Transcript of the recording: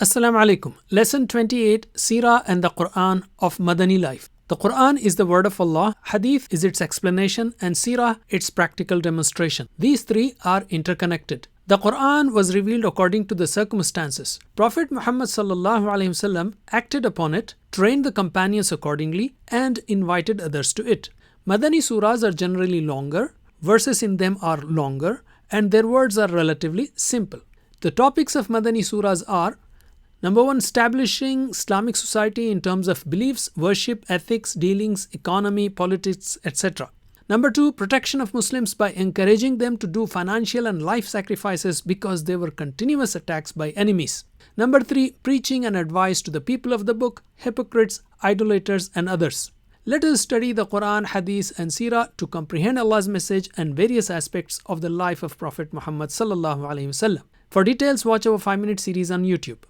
Assalamu alaikum. Lesson 28, Seerah and the Quran of Madani life. The Quran is the word of Allah, Hadith is its explanation, and Seerah its practical demonstration. These three are interconnected. The Quran was revealed according to the circumstances. Prophet Muhammad ﷺ acted upon it, trained the companions accordingly, and invited others to it. Madani surahs are generally longer, verses in them are longer, and their words are relatively simple. The topics of Madani surahs are: Number 1, establishing Islamic society in terms of beliefs, worship, ethics, dealings, economy, politics, etc. Number 2, protection of Muslims by encouraging them to do financial and life sacrifices because there were continuous attacks by enemies. Number 3, preaching and advice to the people of the book, hypocrites, idolaters, and others. Let us study the Quran, Hadith, and Seerah to comprehend Allah's message and various aspects of the life of Prophet Muhammad sallallahu alaihi wasallam. For details, watch our 5-minute series on YouTube.